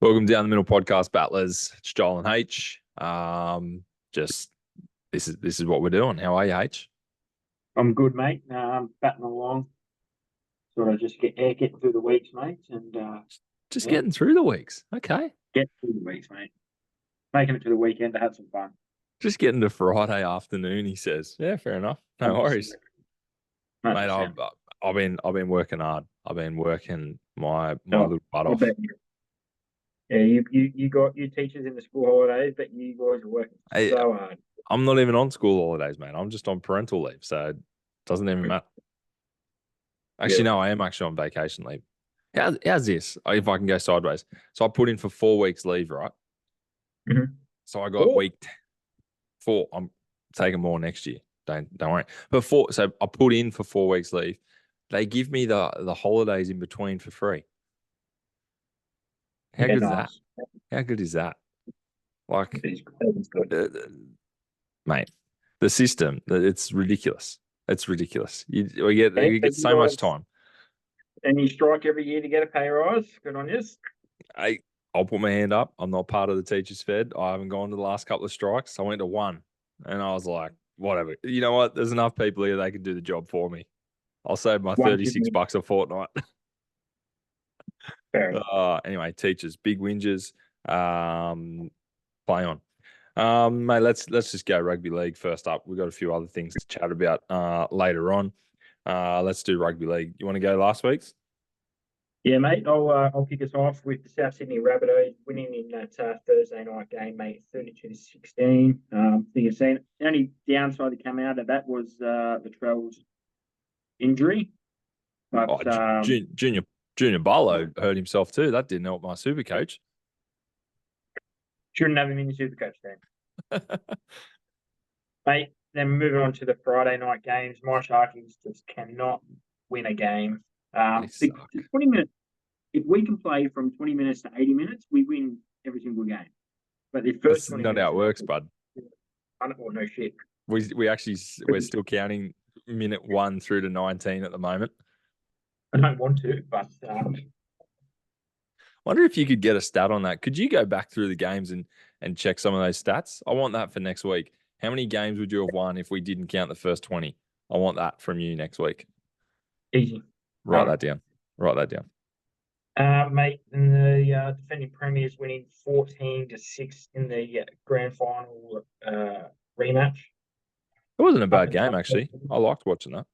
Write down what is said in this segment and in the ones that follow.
Welcome down the middle podcast, battlers. It's Joel and H. Just this is what we're doing. How are you, H? I'm good, mate. Batting along. Sort of just getting through the weeks, mate, and Just yeah, getting through the weeks. Okay. get through the weeks, mate. Making it to the weekend to have some fun. Just getting to Friday afternoon, he says. Yeah, fair enough. No 100%. worries. Mate, 100%. I've been working hard. I've been working my Oh, little butt I off. bet you. Yeah, you got your teachers in the school holidays, but you guys are working Hey, so hard. I'm not even on school holidays, mate. I'm just on parental leave, so it doesn't even matter. Actually, Yeah. no, I am actually on vacation leave. How's this? If I can go sideways. So I put in for 4 weeks leave, right? Mm-hmm. So I got week 4. I'm taking more next year. Don't worry. But so I put in for 4 weeks leave. They give me the holidays in between for free. How Yeah, good is that? nice. How good is that? Like, That is good. mate, the system, it's ridiculous. It's ridiculous. You And get so much time. and you strike every year to get a pay rise. Good on you. I'll put my hand up. I'm not part of the teachers' fed. I haven't gone to the last couple of strikes. I went to one, and I was like, whatever. You know what? There's enough people here that can do the job for me. I'll save my One too many. $36 a fortnight. Fair enough. Anyway, teachers, big whingers. Play on. Mate, let's just go rugby league first up. We've got a few other things to chat about later on. Let's do rugby league. You want to go last week's? Yeah, mate. I'll kick us off with the South Sydney Rabbitohs winning in that Thursday night game, mate, 32-16. I think you've seen it. The only downside that came out of that was the Trell's injury, Oh, but Junior Barlow hurt himself too. That didn't help my super coach. shouldn't have him in the Supercoach then, mate. Then moving on to the Friday night games, my Sharkies just cannot win a game. They suck. 20 minutes. If we can play from 20 minutes to 80 minutes, we win every single game. But the first That's 20 not minutes, how it works, bud. no shit. We're still counting minute 1 through to 19 at the moment. I don't want to, but Wonder if you could get a stat on that. Could you go back through the games and check some of those stats? I want that for next week. How many games would you have won if we didn't count the first 20? I want that from you next week. easy. Write that down. Write that down. Mate, and the defending premiers winning 14-6 in the grand final rematch. It wasn't a bad game, actually. I liked watching that.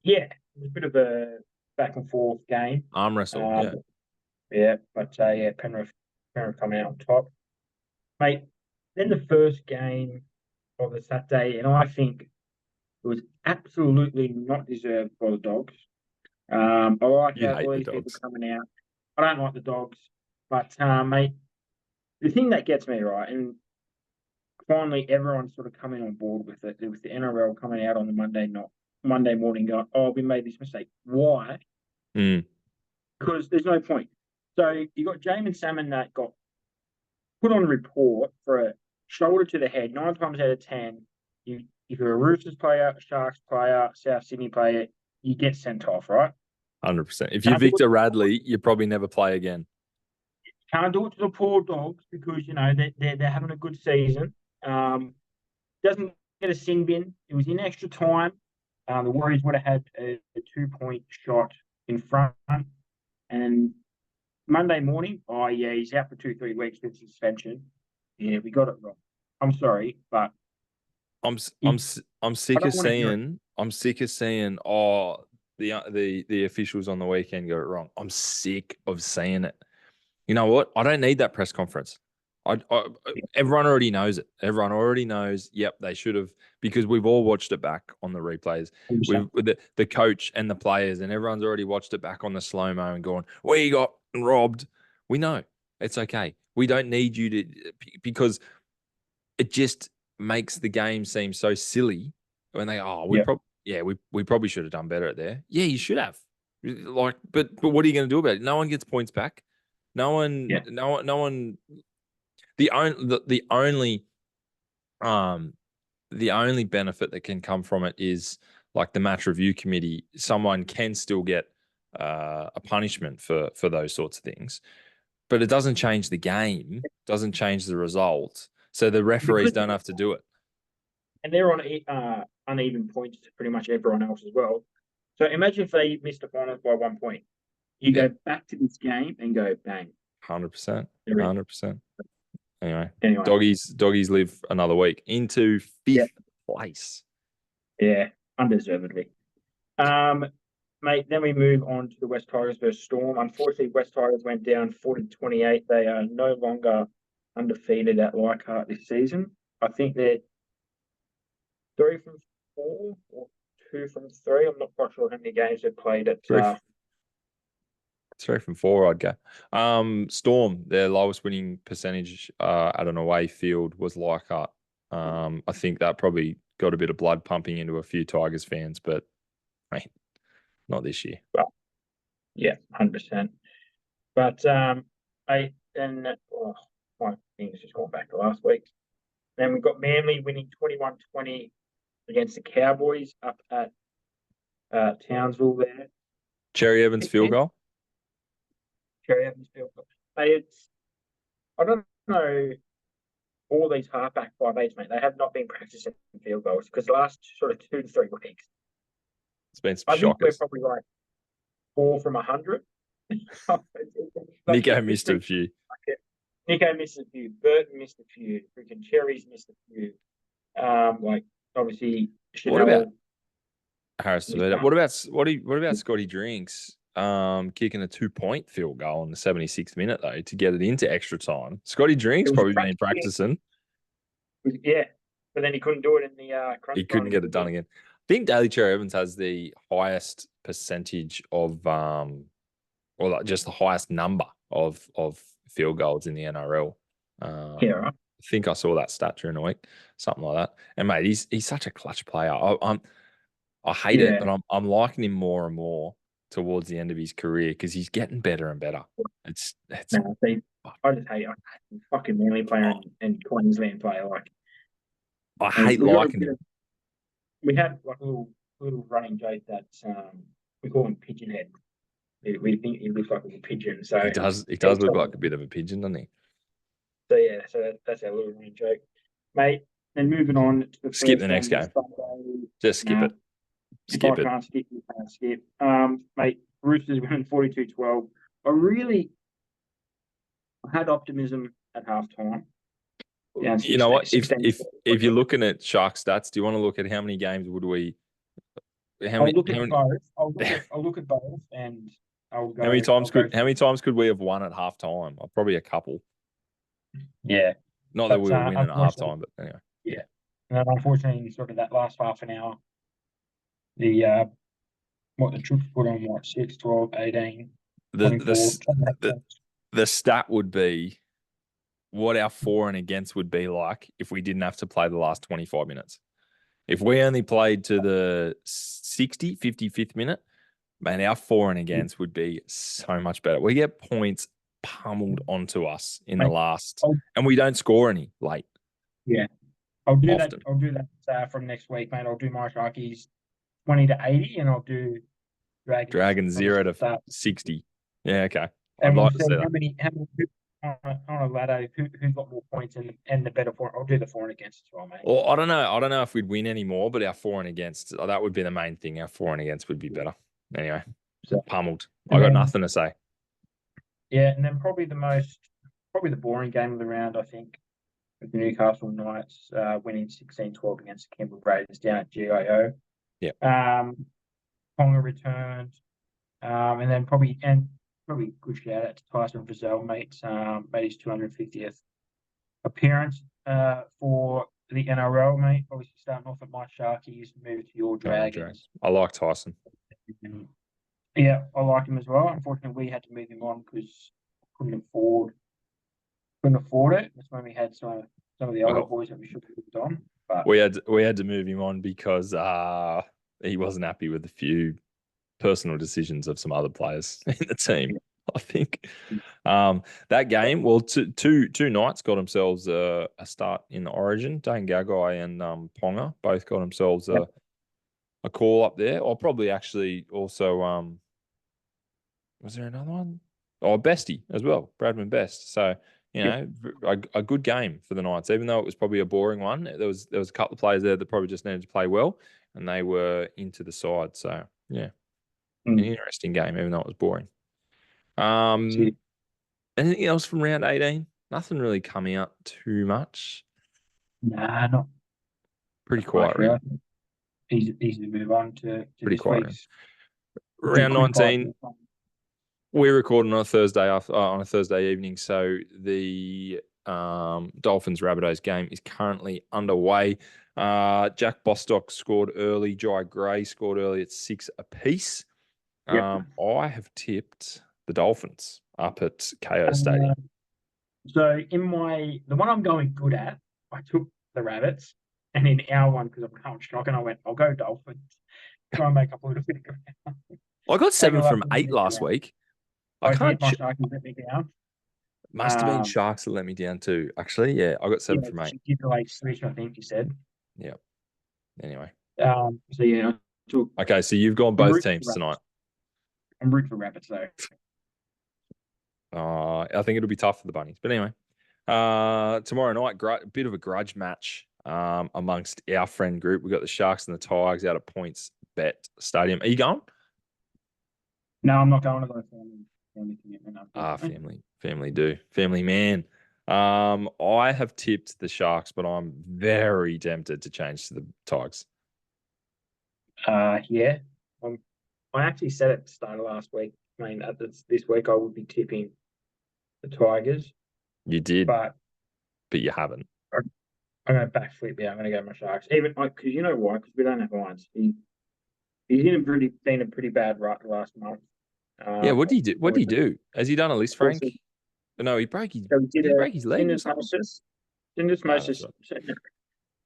Yeah, it was a bit of a back and forth game. Arm wrestle, yeah. Yeah, but yeah, Penrith coming out on top. Mate, then the first game of the Saturday, and I think it was absolutely not deserved by the Dogs. I like You how hate all the these people Dogs. coming out. I don't like the Dogs, but mate, the thing that gets me right, and finally everyone's sort of coming on board with it, with the NRL coming out on the Monday morning, going, "Oh, we made this mistake." Why? Because there's no point. So you got Jamin Salmon that got put on a report for a shoulder to the head 9 times out of 10. If you're a Roosters player, a Sharks player, South Sydney player, you get sent off, right? 100%. If you're Victor Radley, you probably never play again. Can't do it to the poor Dogs because they're having a good season. Doesn't get a sin bin. It was in extra time. The Warriors would have had a 2-point shot in front. And Monday morning, oh yeah, he's out for 2-3 weeks with suspension. Yeah, we got it wrong. I'm sorry, but I'm sick of seeing the officials on the weekend got it wrong. I'm sick of seeing it. You know what? I don't need that press conference. Everyone already knows it. Everyone already knows. Yep, they should have, because we've all watched it back on the replays. The coach and the players, and everyone's already watched it back on the slow mo and gone, "We got robbed." We know it's okay. We don't need you to, because it just makes the game seem so silly when they we probably should have done better at there. Yeah, you should have. Like, but what are you going to do about it? No one gets points back. No one. The only benefit that can come from it is like the match review committee. Someone can still get a punishment for those sorts of things. but it doesn't change the game, doesn't change the result. So the referees don't have to do it. And they're on uneven points to pretty much everyone else as well. So imagine if they missed the finals by 1 point. You go back to this game and go bang. 100%. There is. 100%. Anyway, Anyway, doggies live another week into fifth place. yeah, undeservedly. Mate, then we move on to the West Tigers versus Storm. Unfortunately, West Tigers went down 40-28. They are no longer undefeated at Leichhardt this season. I think they're 3 from 4 or 2 from 3. I'm not quite sure how many games they've played at. 3 from 4, I'd go. Storm, their lowest winning percentage at an away field was Leichhardt. I think that probably got a bit of blood pumping into a few Tigers fans, but mate, not this year. Well, yeah, 100%. But my thing's just gone back to last week. Then we've got Manly winning 21-20 against the Cowboys up at Townsville there. Cherry Evans field goal. Cherry Evans field goal. I don't know, all these halfback 5'8", mate, they have not been practicing field goals because the last sort of 2 to 3 weeks. It's been some I think we're shockers. probably like 4 from 100. Nico missed a few. Nico missed a few. Burton missed a few. Freaking Cherries missed a few. Obviously, What about Harris? What about Scotty Drinks? Kicking a 2-point field goal in the 76th minute though to get it into extra time. Scotty Drinks probably been practicing. Yeah, but then he couldn't do it in the crunch. He couldn't get it done again. I think Daly Cherry Evans has the highest percentage of or like just the highest number of field goals in the NRL. Yeah, right. I think I saw that stat during the week, something like that. And mate, he's such a clutch player. I hate it, but I'm liking him more and more towards the end of his career because he's getting better and better. It's no, see, I just hate fucking Manly player and Queensland player. Like, I hate liking him. We had like a little running joke that we call him Pigeon Head. We think he looks like a pigeon. So he does look like a bit of a pigeon, doesn't he? So yeah, that's our little running joke, mate. Then moving on to the skip the next game. Just skip it. Skip it. Can't skip, you can't skip. Mate, Roosters winning 42-12. I had optimism at halftime. You know what? If you're looking at Shark stats, do you want to look at how many games would we? I'll look at both. I'll look at both, and I'll go. How many times could we have won at halftime? Probably a couple. Yeah. Not that we were winning at halftime, but anyway. Yeah. And then unfortunately, sort of that last half an hour, the troops put on 6, 12, 18, 24. The stat would be what our for and against would be like if we didn't have to play the last 25 minutes. If we only played to the 55th minute, man, our for and against would be so much better. We get points pummeled onto us in the last, and we don't score any late. Yeah, I'll do that. I'll do that from next week, mate. I'll do my Sharkies 20-80, and I'll do Dragons 0 to 60. Yeah, okay. And we'll see how many on a ladder who's got more points and the better for. I'll do the for and against as well, mate. Well, I don't know if we'd win anymore, but our for and against, that would be the main thing. Our for and against would be better. Anyway, pummeled. I got nothing to say. Yeah, and then probably the boring game of the round, I think, with the Newcastle Knights winning 16-12 against the Canberra Raiders down at GIO. Yeah. Ponga returned, and then probably good shout out to Tyson Frizzell, made his 250th appearance for the NRL, mate. Obviously starting off at my Sharkies, moved to your Dragons. I like Tyson. Yeah, I like him as well. Unfortunately, we had to move him on because couldn't afford it. That's when we had some of the older boys that we should have moved on. But we had to move him on because he wasn't happy with a few personal decisions of some other players in the team. I think that game. Well, two Knights got themselves a start in the Origin. Dane Gagai and Ponga both got themselves a call up there. I'll probably actually also was there another one? Oh, Bestie as well, Bradman Best. So, Yep. a good game for the Knights, even though it was probably a boring one. There was a couple of players there that probably just needed to play well, and they were into the side. So, yeah, an Mm. interesting game, even though it was boring. See, Anything else from round 18? Nothing really coming up too much. nah, not Pretty much quiet really. round. Easy to move on to Pretty this quiet round. week's. We'll do Round quick fire. 19, we're recording on a Thursday on a Thursday evening, so the Dolphins Rabbitohs game is currently underway. Jack Bostock scored early. Jai Gray scored early at 6 apiece. Yep. I have tipped the Dolphins up at KO Uh, Stadium. so the one I'm going good at, I took the Rabbits, and in our one because I'm current shock, and I went, I'll go Dolphins. Try and make up a little bit of ground. I got Make 7 it up from a little 8 bit of last ground. week. I I did. can't. My Sharkies let me down. Must have been Sharks that let me down too. Actually, yeah, I got 7 Yeah, from 8. she did the late switch, I think you said. Yeah. Anyway. So yeah, I took. Okay, so you've gone I'm both rooting for teams tonight. Rabbits. I'm rooting for Rabbits though. I think it'll be tough for the Bunnies. But anyway, tomorrow night, bit of a grudge match amongst our friend group. We've got the Sharks and the Tigers out at Points Bet Stadium. Are you going? No, I'm not going to those family commitment, unfortunately. Family man. I have tipped the Sharks, but I'm very tempted to change to the Tigers. Yeah. I actually said at the start of last week. I mean, this week I would be tipping the Tigers, You did, but but you haven't. I'm going to backflip. Yeah, I'm going to go my Sharks. Even because you know why? Because we don't have lines. He's been a pretty bad rut the last month. Yeah, what do you do? What do you Obviously, do? Has he done a list, Frank? also, No, he broke his. so we did Did he a break his leg or something? No, that's syndesmosis right.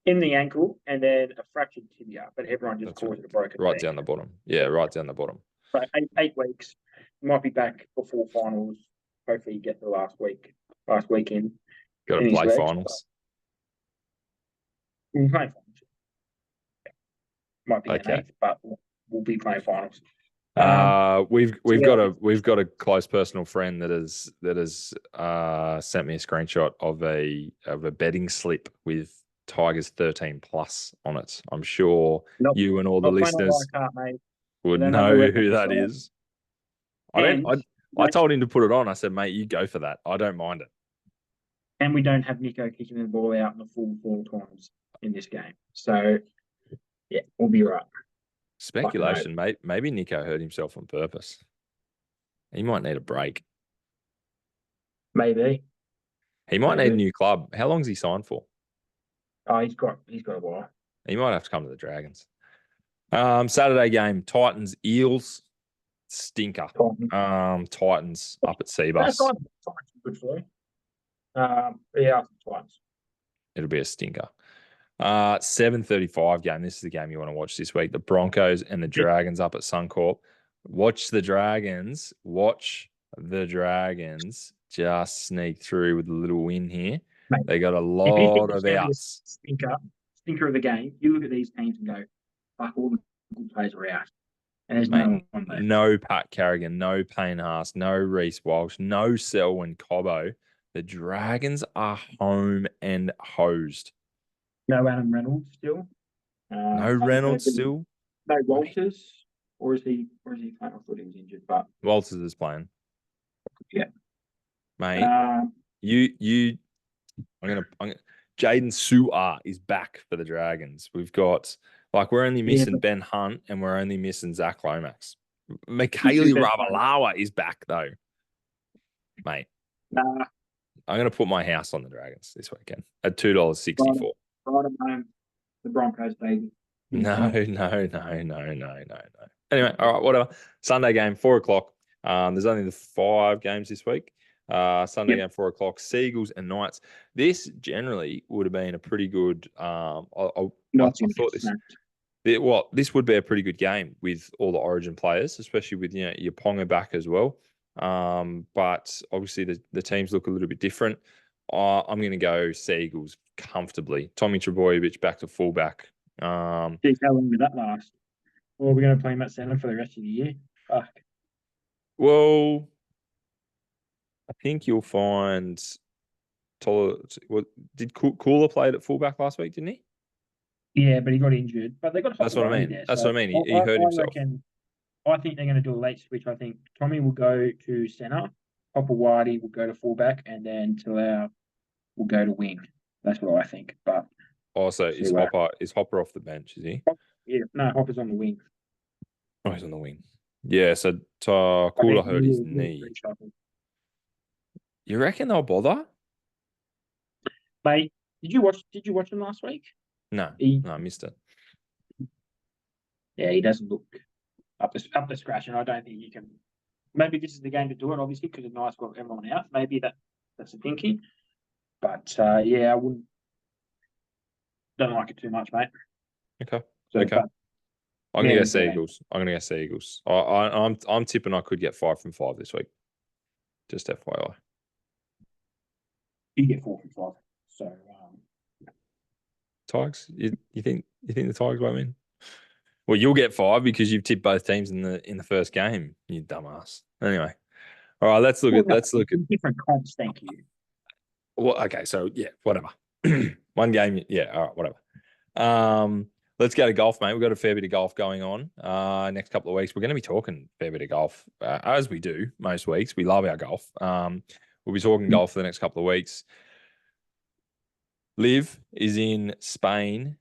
in the ankle and then a fractured tibia, but everyone just That's calls right. it a broken Right leg. down the bottom. Yeah, right down the bottom. So 8 weeks. He might be back before finals. Hopefully, you get the last weekend Got to in his play legs. finals. We'll be playing finals. Might be an Okay. 8th, but we'll be playing finals. We've yeah. got a close personal friend that has sent me a screenshot of a betting slip with Tigers 13 plus on it. I'm sure Not, you and all the not playing a listeners like heart, mate. would They don't know know where who to that decide. is. And I told him to put it on. I said, mate, you go for that. I don't mind it. and we don't have Nico kicking the ball out in the full 4 times in this game. So yeah, we'll be right. Speculation, mate. Maybe Nico hurt himself on purpose. He might need a break. Maybe. He might need a new club. How long's he signed for? Oh, he's got a while. He might have to come to the Dragons. Saturday game, Titans Eels, stinker. Titans up at Seabus. Titans good for you. Yeah, Titans. It'll be a stinker. 7:35 game. This is the game you want to watch this week. The Broncos and the Dragons up at Suncorp. Watch the Dragons. Just sneak through with a little win here. Mate, they got a lot of outs. Stinker of the game. You look at these teams and go, fuck, all the good players are out. And there's Mate, no one there. No Pat Carrigan, no Payne Haas, no Reece Walsh, no Selwyn Cobbo. The Dragons are home and hosed. No Adam Reynolds still. No Reynolds still. No Walters, or is he playing? I thought he was injured, but Walters is playing. Yeah, mate. Jaden Su'A is back for the Dragons. We've got we're only missing Ben Hunt and we're only missing Zach Lomax. Michaeli Ravalawa is back though, mate. I'm going to put my house on the Dragons this weekend at $2.64. Right at home, the Broncos, baby. No. Anyway, all right, whatever. Sunday game, 4:00. There's only the 5 games this week. Sunday game, 4:00. Seagulls and Knights. This generally would have been a pretty good. I thought this would be a pretty good game with all the Origin players, especially with your Ponga back as well. But obviously the teams look a little bit different. I'm going to go Seagulls comfortably. Tommy Trebojevic back to fullback. Geez, how long did that last? Or are we going to play him at centre for the rest of the year? Fuck. Well, I think you'll find what did Cooler played at fullback last week, didn't he? Yeah, but he got injured. But they got That's what I Hopoate mean. there. That's So what I mean. He hurt I himself. reckon, I think they're going to do a late switch. I think Tommy will go to centre, Hopoate will go to fullback, and then Talau will go to wing. That's what I think. But Also, see what. Is Hopper off the bench? Is he? Yeah, no, Hopper's on the wing. Oh, he's on the wing. Yeah. So I Cooler think hurt his knee. You reckon they'll bother? Mate, did you watch him last week? No, He, no, I missed it. yeah, he doesn't look up the scratch, and I don't think you can. Maybe this is the game to do it, obviously, because it's nice got everyone out. Maybe that's the thinking. But yeah, I wouldn't. Don't like it too much, mate. Okay. So, Okay. but I'm gonna yeah, go we got Seagulls. I'm gonna go Seagulls. I'm tipping I could get 5 from 5 this week. Just FYI. you get 4 from 5. So Tigers? You think the Tigers won't win? Well, you'll get 5 because you've tipped both teams in the first game. You dumbass. Anyway, all right. Let's look at different comps. Thank you. well. Okay, so yeah, whatever. One game. Yeah, all right, whatever. Let's go to golf, mate. We've got a fair bit of golf going on. Next couple of weeks, we're going to be talking a fair bit of golf, as we do most weeks. We love our golf. We'll be talking golf for the next couple of weeks. LIV is in Spain,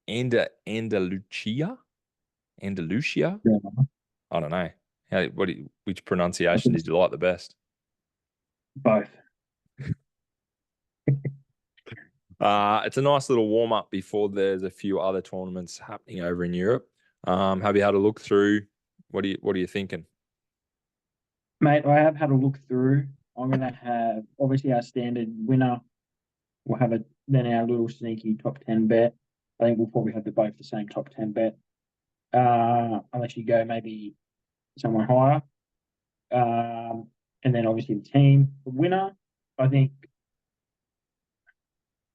Andalucia. Andalucia? Yeah. I don't know. Which pronunciation did you like the best? Both. It's a nice little warm up before there's a few other tournaments happening over in Europe. Have you had a look through? What are you thinking? Mate, I have had a look through. I'm going to have, obviously, our standard winner. We'll have then our little sneaky top 10 bet. I think we'll probably have both the same top 10 bet. Unless you go maybe somewhere higher. And then obviously the team. The winner, I think.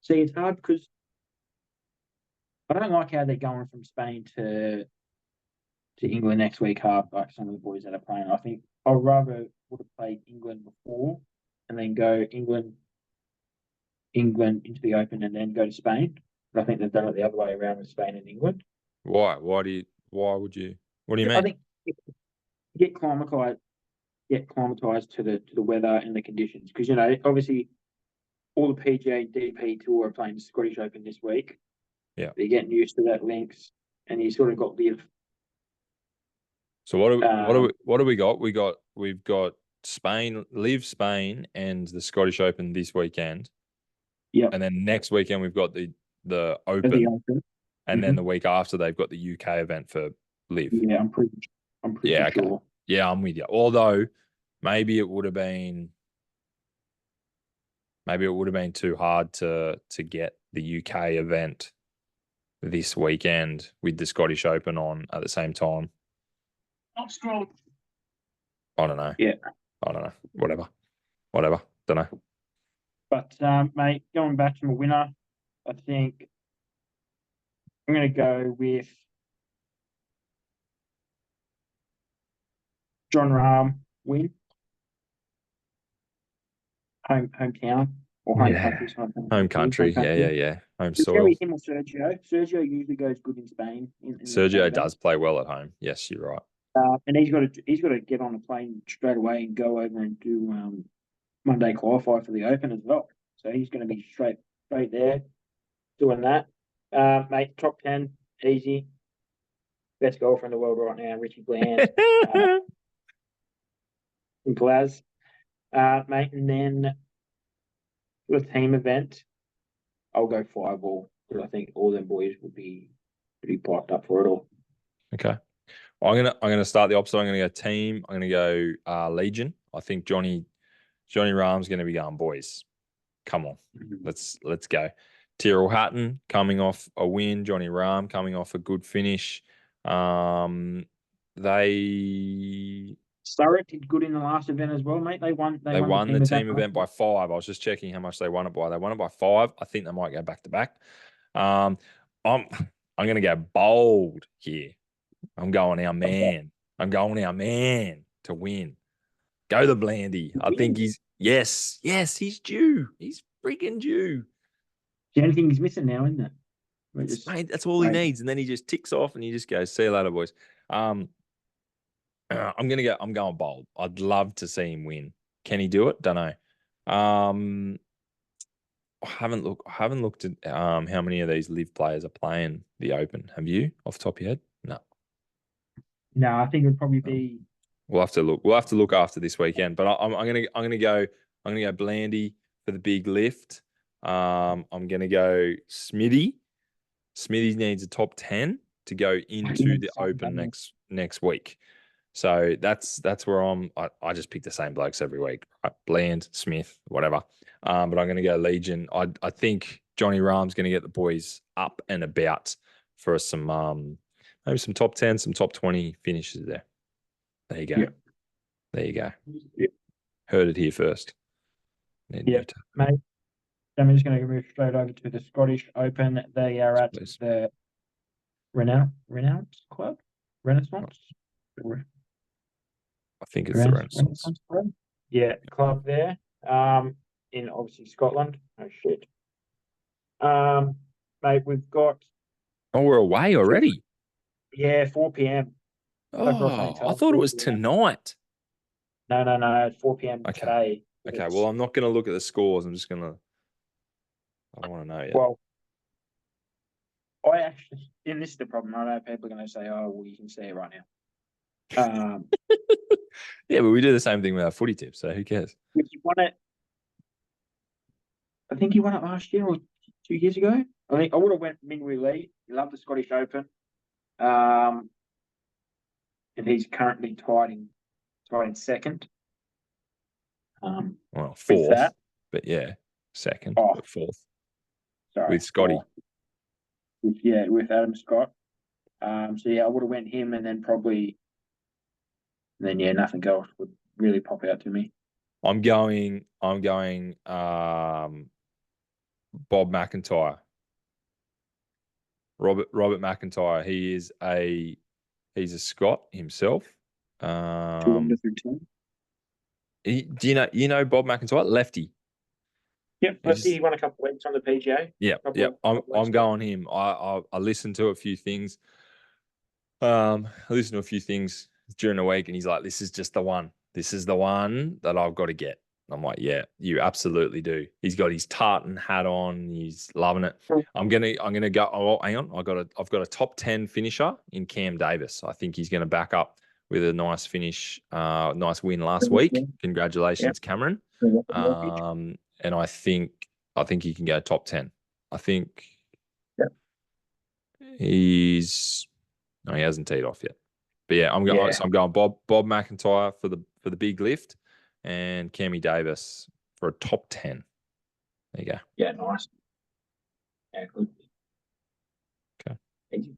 See, it's hard because I don't like how they're going from Spain to England next week, like some of the boys that are playing. I think I'd rather would have played England before and then go England into the Open and then go to Spain. But I think they've done it the other way around with Spain and England. Why? Why would you? What do you mean? I think get climatized to the weather and the conditions because obviously all the PGA and DP tour are playing the Scottish Open this week. Yeah, they're getting used to that links, and you sort of got LIV. So what do we got? We've got Spain, LIV Spain, and the Scottish Open this weekend. Yeah, and then next weekend we've got the Open, and then the week after they've got the UK event for LIV. Yeah, I'm pretty okay. sure. Yeah, I'm with you. Although maybe it would have been too hard to get the UK event this weekend with the Scottish Open on at the same time. Not strong. I don't know. Yeah. I don't know. Whatever. Don't know. But mate, going back to my winner, I think I'm going to go with John Rahm win. Hometown or home country. Home country. Yeah. Home soil. Him or Sergio. Sergio usually goes good in Spain. Sergio does play well at home. Yes, you're right. And he's got to get on a plane straight away and go over and do Monday qualify for the Open as well. So he's going to be straight there doing that. Mate, top 10, easy. Best golfer in the world right now, Richie Bland. Simple as. Mate, and then for the team event, I'll go 5-all because I think all them boys will be pretty piped up for it all. Okay. I'm gonna start the opposite. I'm gonna go team. I'm gonna go Legion. I think Johnny Rahm's gonna be going, boys. Come on, let's go. Tyrrell Hatton coming off a win. Johnny Rahm coming off a good finish. They Surrey did good in the last event as well, mate. They won the team event by 5. I was just checking how much they won it by. They won it by 5. I think they might go back to back. I'm going to go bold here. I'm going our man. I'm going our man to win. Go the Blandy. I think yes, he's due. He's freaking due. The only thing he's missing now, isn't it? Mate, that's all he needs. And then he just ticks off and he just goes, see you later, boys. I'm going bold. I'd love to see him win. Can he do it? Don't know. I haven't looked at how many of these live players are playing the Open. Have you, off the top of your head? No. No, I think it would probably be. We'll have to look. We'll have to look after this weekend. But I'm gonna go Blandy for the big lift. I'm gonna go Smithy. Smithy needs a top 10 to go into the Open next week. So that's where I just pick the same blokes every week. Right? Bland, Smith, whatever. But I'm going to go Legion. I think Johnny Rahm's going to get the boys up and about for some maybe some top 10, some top 20 finishes there. There you go. Yeah. There you go. Yeah. Heard it here first. Yeah, mate. I'm just going to move straight over to the Scottish Open. They are at the Renaissance Club. Renaissance. I think it's the Renaissance Club. Yeah, club there. In obviously Scotland. Oh shit. Mate, we've got. Oh, we're away already. Yeah, 4 p.m. Oh, I thought it was tonight. No, it's 4 p.m. today. Okay, well, I'm not going to look at the scores. I'm just going to. I don't want to know yet. Well, and this is the problem. I know people are going to say, "Oh, well, you can see it right now." Yeah, but we do the same thing with our footy tips, so who cares? He won it. I think he won it last year or 2 years ago. I think I would have went Mingwei Lee. He loved the Scottish Open, and he's currently tied in second. Well, fourth, but yeah, second, but fourth. Sorry, with Scotty. With Adam Scott. So yeah, I would have went him, and then nothing else would really pop out to me. I'm going Bob McIntyre. Robert McIntyre. He's a Scot himself. Do you know Bob McIntyre? Lefty. Yep, lefty. He won a couple of weeks on the PGA. Yeah. I'm going him. I listened to a few things. I listened to a few things during the week, and he's like, "This is just the one. This is the one that I've got to get." I'm like, "Yeah, you absolutely do." He's got his tartan hat on. He's loving it. I'm gonna go. Oh, hang on. I've got a top 10 finisher in Cam Davis. I think he's going to back up with a nice finish, nice win last week. Congratulations, Cameron. And I think he can go top 10. I think he hasn't teed off yet. But yeah, I'm going. So I'm going Bob McIntyre for the big lift, and Cammy Davis for a top 10. There you go. Yeah, nice. Yeah, good. Okay. Thank you.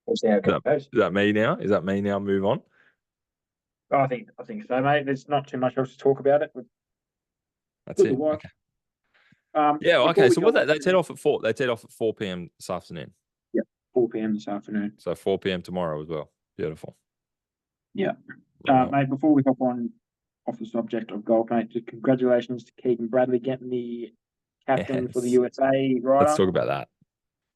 We'll see how it goes. Is that me now? Is that me now? Move on. I think so, mate. There's not too much else to talk about it. That's it. Okay. Okay. So they teed off at 4. They teed off at 4 p.m. this afternoon. Yeah, 4 p.m. this afternoon. So 4 p.m. tomorrow as well. Beautiful. Yeah. Mate, before we hop off the subject of golf, mate, just congratulations to Keegan Bradley getting the captain for the USA rider. Let's talk about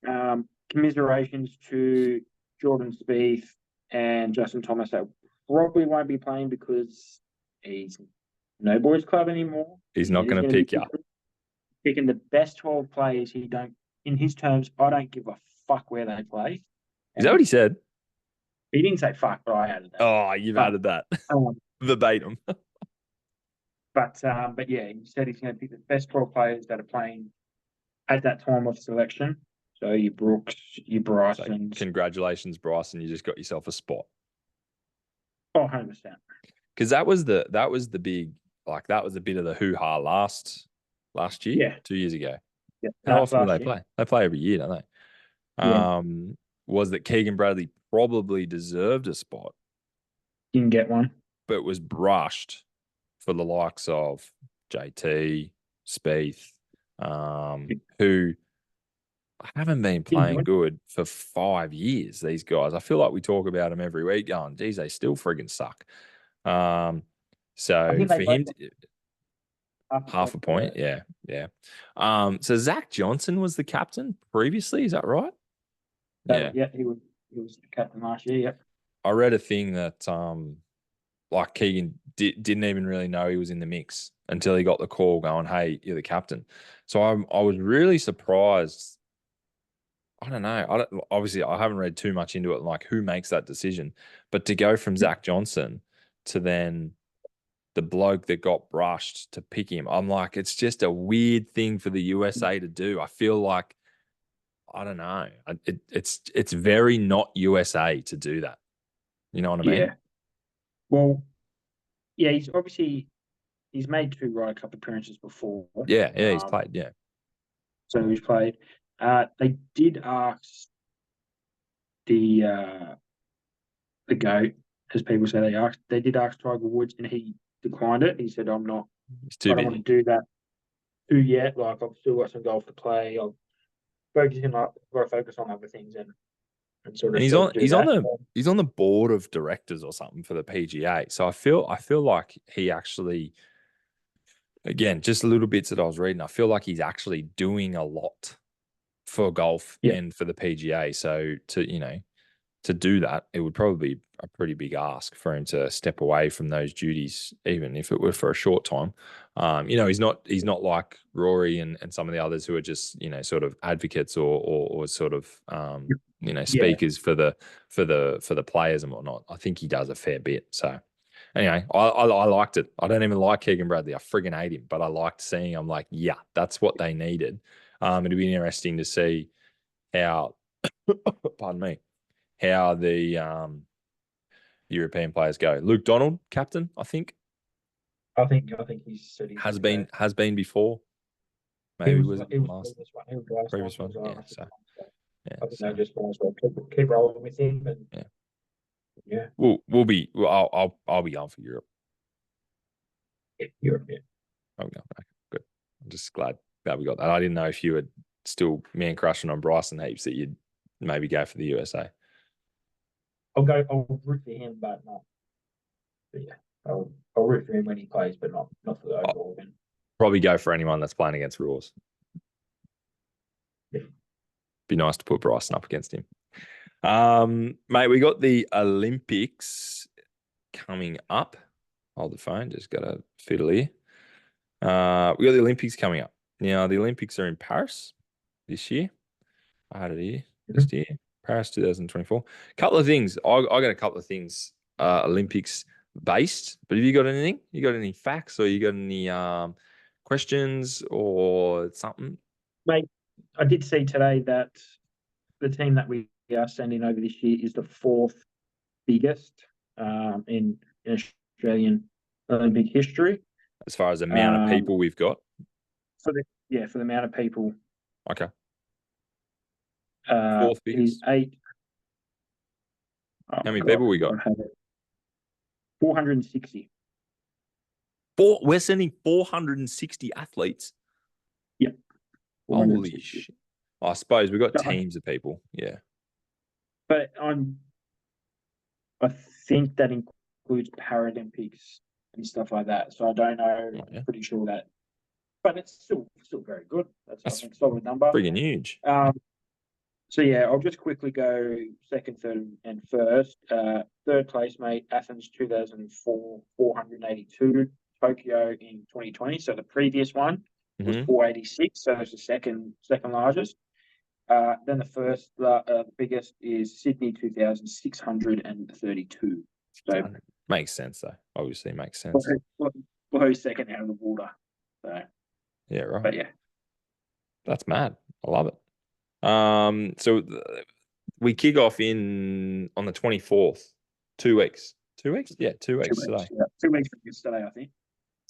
that. Commiserations to Jordan Spieth and Justin Thomas that probably won't be playing because he's no boys club anymore. He's not going to pick you. Picking the best 12 players. In his terms, I don't give a fuck where they play. Is that what he said? He didn't say fuck, but I added that. Oh, you've added that. Verbatim. But yeah, he said he's going to pick the best 12 players that are playing at that time of selection. So your Brooks, your Bryson. So congratulations, Bryson. You just got yourself a spot. Oh, 100%. Because that was the big, that was a bit of the hoo-ha last year? Yeah. 2 years ago. Yeah. How often do they play? They play every year, don't they? Yeah. Was that Keegan Bradley probably deserved a spot. Didn't get one. But was brushed for the likes of JT, Spieth, who haven't been playing good for 5 years, these guys. I feel like we talk about them every week going, geez, they still friggin' suck. I So think they for both him, got to, half half a a point. point, yeah, yeah. So Zach Johnson was the captain previously, is that right? So Yeah. yeah, he was the captain last year. Yep. I read a thing that like Keegan didn't even really know he was in the mix until he got the call going, "Hey, you're the captain." So I was really surprised. I don't know. Obviously, I haven't read too much into it, like who makes that decision. But to go from Zach Johnson to then the bloke that got brushed to pick him, I'm like, it's just a weird thing for the USA to do. I feel like I don't know. It's very not USA to do that. You know what I mean? Yeah. Well, yeah, he's made two Ryder Cup appearances before. Yeah, yeah, he's played. Yeah, So he's played. They did ask the the goat, as people say they did ask Tiger Woods and he declined it. He said, I'm not he's I too don't want busy. to do that too yet. Like I've still got some golf to play. I'll gotta focus on other things and sort And of he's sort of on do that. he's on the board of directors or something for the PGA. So I feel like he actually, again, just little bits that I was reading, I feel like he's actually doing a lot for golf Yeah, and for the PGA. So to do that, it would probably be a pretty big ask for him to step away from those duties, even if it were for a short time. He's not like Rory and some of the others who are just sort of advocates or sort of yeah, speakers for the players and whatnot. I think he does a fair bit. So anyway, I liked it. I don't even like Keegan Bradley. I friggin' hate him, but I liked seeing. I'm like, yeah, that's what they needed. It'd be interesting to see how, pardon me, how the European players go. Luke Donald, captain, I think, I think he said he's has going to go. been before. Maybe was it He was last previous one. He was last one. previous He one? was Yeah. last So one. So yeah. I think they So just might as well keep rolling with him. And yeah. yeah, We'll be. Well, I'll be going for Europe. Europe. Yeah. I'll be going. Okay, good. I'm just glad that we got that. I didn't know if you had still man crushing on Bryson heaps that you'd maybe go for the USA. I'll root for him, but not. But yeah, I'll root for him when he plays, but not for the I'll overall win. probably go for anyone that's playing against rules. Yeah. Be nice to put Bryson up against him. Mate, we got the Olympics coming up. Hold the phone, just got a fiddle here. We got the Olympics coming up. Now, the Olympics are in Paris this year. I had it here this year. Paris 2024. Couple of things. I got a couple of things Olympics based, but have you got anything? You got any facts or you got any questions or something? Mate, I did see today that the team that we are sending over this year is the fourth biggest in Australian Olympic history. As far as the amount of Um, people we've got? for the amount of people, Okay. Fourth it is biggest. eight. Oh How my many god, people we got? I have it. 460. We're sending 460 athletes. Yep, Holy 460. shit. I suppose we've got So, teams of people. Yeah. but I think that includes Paralympics and stuff like that. So I don't know. Oh, yeah. I'm pretty sure that, but it's still very good. That's, I That's think, solid number. friggin' huge. So yeah, I'll just quickly go second, third, and first. Third place, mate, Athens 2004, 482. Tokyo in 2020. So the previous one was Mm-hmm. 486. So it's the second largest. Then the biggest is Sydney 2632. So Makes sense, though. Obviously, makes sense. blows second out of the water. So, Yeah, right. but yeah, That's mad. I love it. So we kick off on the 24th. 2 weeks. 2 weeks? Yeah, 2 weeks 2 weeks. today. Yeah, 2 weeks from yesterday, I think.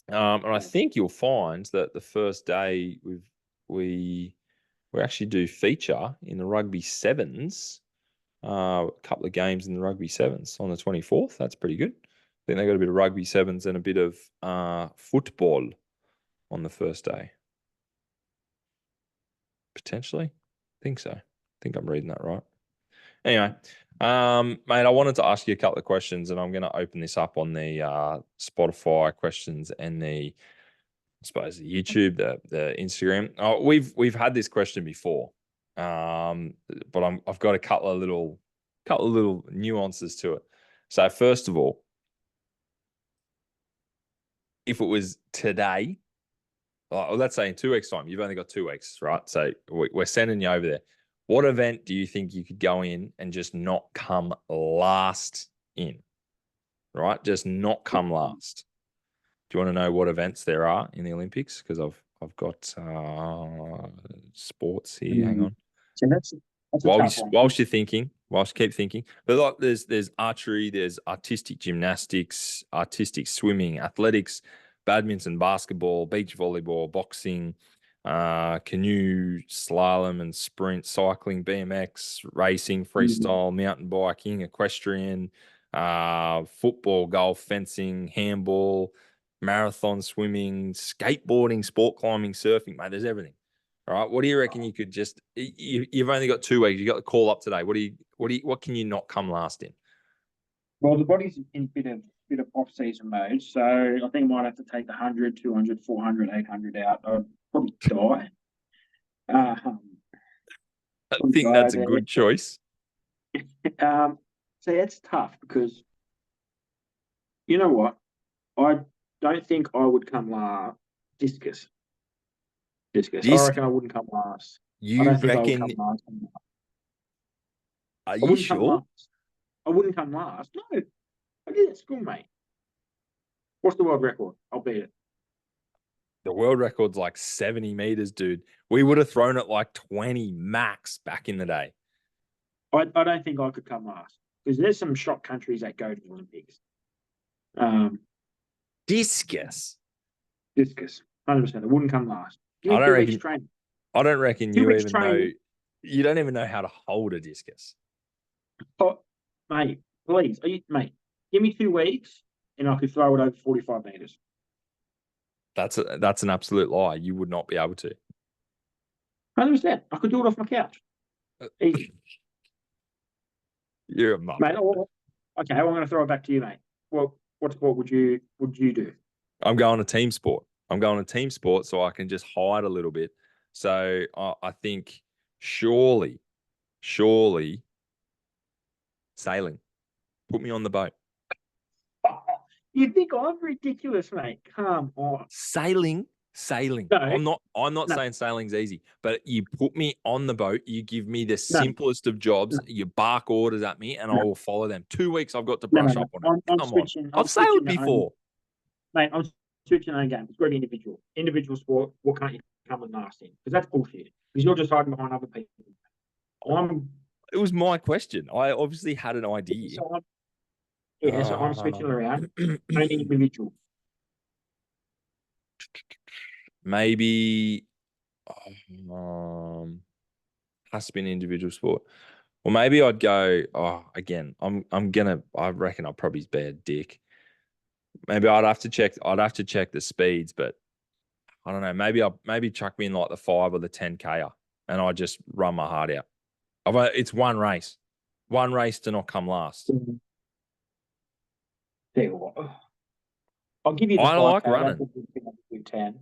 And I think you'll find that the first day we actually do feature in the rugby sevens. A couple of games in the rugby sevens on the 24th. That's pretty good. I think they got a bit of rugby sevens and a bit of football on the first day. Potentially. I think so. I think I'm reading that right. Anyway, mate, I wanted to ask you a couple of questions, and I'm going to open this up on the Spotify questions and the, I suppose, the YouTube, the Instagram. Oh, we've had this question before, but I've got a couple of little nuances to it. So first of all, if it was today, well, let's say in 2 weeks' time, you've only got 2 weeks, right? So we're sending you over there. What event do you think you could go in and just not come last in? Right? Just not come last. Do you want to know what events there are in the Olympics? Because I've got sports here. Hang on. So that's a tough one. Whilst you're thinking, whilst you keep thinking, but like there's archery, there's artistic gymnastics, artistic swimming, athletics, badminton, basketball, beach volleyball, boxing, canoe, slalom and sprint, cycling, BMX, racing, freestyle, mountain biking, equestrian, football, golf, fencing, handball, marathon, swimming, skateboarding, sport climbing, surfing, mate. There's everything. All right. What do you reckon you could just? You've only got 2 weeks. You got the call up today. What can you not come last in? Well, the body's in bit of off season mode, so I think I might have to take the 100, 200, 400, 800 out. I'd probably die. I think that's a good choice. So it's tough because you know what? I don't think I would come last. Discus. I reckon I wouldn't come last. I don't think I would come last. Are you sure? I wouldn't come last. No, I did it at school, mate. What's the world record? I'll beat it. The world record's like 70 meters, dude. We would have thrown it like 20 max back in the day. I don't think I could come last because there's some shock countries that go to the Olympics. Discus. 100%. I wouldn't come last. I don't reckon you even know. You don't even know how to hold a discus. Oh, mate, please, mate? Give me 2 weeks, and I could throw it over 45 meters. That's an absolute lie. You would not be able to. 100%. I could do it off my couch. Easy. You're a muppet. Mate, okay, I'm going to throw it back to you, mate. Well, what sport would you do? I'm going to team sport. So I can just hide a little bit. So I think surely sailing. Put me on the boat. You think I'm ridiculous, mate? Come on. Sailing. No, I'm not saying sailing's easy, but you put me on the boat, you give me the simplest of jobs, you bark orders at me, and I will follow them. 2 weeks I've got to brush up on it. Come on. I've sailed before. Mate, I'm switching on game. It's got to be individual. Individual sport, what can't you come and last in? Because that's bullshit. Because you're just hiding behind other people. It was my question. I obviously had an idea. So I'm switching around. Only individual. Maybe has to be an individual sport. Well, maybe I'd go. Again, I reckon I'll probably be a dick. Maybe I'd have to check the speeds, but I don't know. Maybe chuck me in like the 5 or the 10K, and I just run my heart out. It's one race to not come last. I'll give you the 5K. I like running. 10.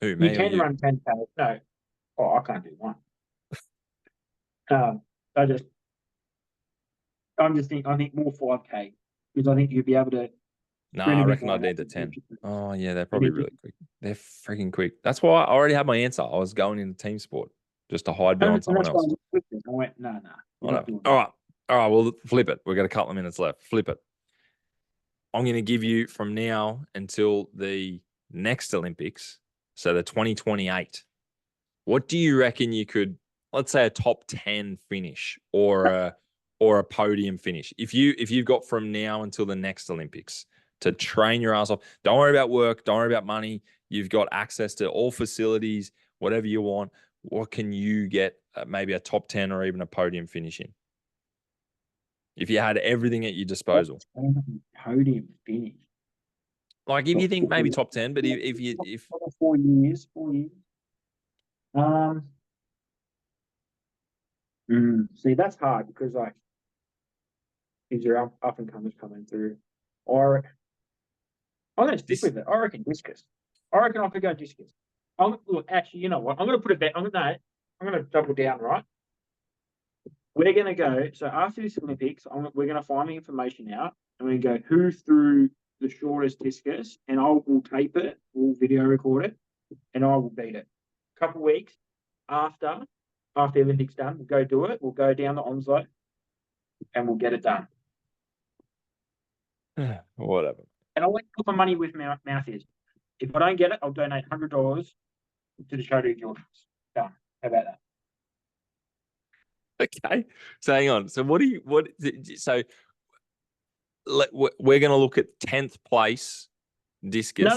Who, me you can run 10K. No. I can't do one. I think more 5K because I think you'd be able to. No, I reckon I'd need the 10. Oh, yeah, they're probably really quick. They're freaking quick. That's why I already had my answer. I was going into team sport just to hide behind someone else. I went, no. All right, well, flip it. We've got a couple of minutes left. Flip it. I'm going to give you from now until the next Olympics, so the 2028. What do you reckon you could, let's say, a top 10 finish or a podium finish? If you've got from now until the next Olympics to train your ass off, don't worry about work, don't worry about money. You've got access to all facilities, whatever you want. What can you get maybe a top 10 or even a podium finish in? If you had everything at your disposal. Podium finish. Like if you think maybe top 10, but if 4 years. See, that's hard because like these are up and comers coming through. Or I'm going to stick This with it. I reckon discus. I reckon I could go discus. Look, actually, you know what? I'm going to put a bet. I'm going to double down, right? We're going to go. So after this Olympics, we're going to find the information out, and we go who threw the shortest discus, and will tape it, we'll video record it, and I will beat it. A couple of weeks after the Olympics done, we'll go do it. We'll go down to Onslow, and we'll get it done. whatever. And I'll put my money with my mouth is. If I don't get it, I'll donate $100 to the charity of Jordan's. Done. How about that? Okay. So hang on. So so we're going to look at 10th place discus. No.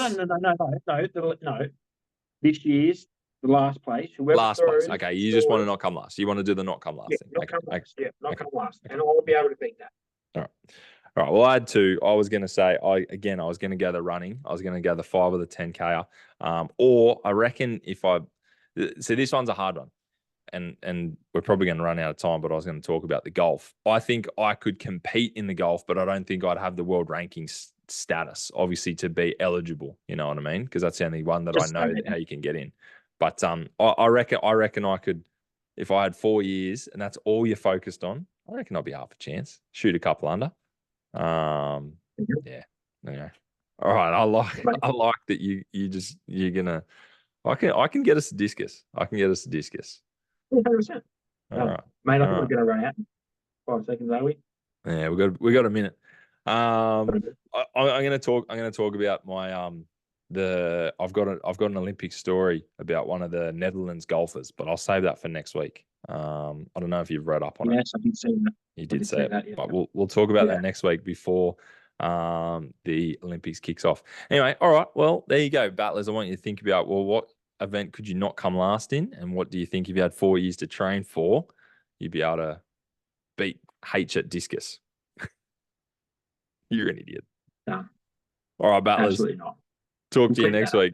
This year's the last place. Whoever Last throws, place. Okay. You just want to not come last. You want to do the not come last yeah, thing. not Okay. come last. Yeah, not Okay. come last. And I'll be able to beat that. All right. All right. Well, I had two. I was going to say, I was going to go the running. I was going to go the 5 or the 10K. Or I reckon so this one's a hard one. And we're probably going to run out of time, but I was going to talk about the golf. I think I could compete in the golf, but I don't think I'd have the world rankings status, obviously, to be eligible. You know what I mean? Because that's the only one that Just I know how you can get in. But I reckon I could, if I had 4 years and that's all you're focused on, I reckon I'd be half a chance. Shoot a couple under. Yeah. Anyway. All right. I like that you're gonna. I can get us a discus. I can get us a discus. 100%. All right. Mate, I think we're going to run out in 5 seconds, are we? Yeah, we got a minute. I'm going to talk about my I've got an Olympic story about one of the Netherlands golfers, but I'll save that for next week. I don't know if you've read up on it. Yes, I did see that. You did say it, yeah. But we'll talk about that next week before the Olympics kicks off. Anyway, all right. Well, there you go, battlers. I want you to think about, well, what event could you not come last in, and what do you think if you had 4 years to train for, you'd be able to beat H at discus? You're an idiot. No, all right, battlers. absolutely not. Talk to you next week.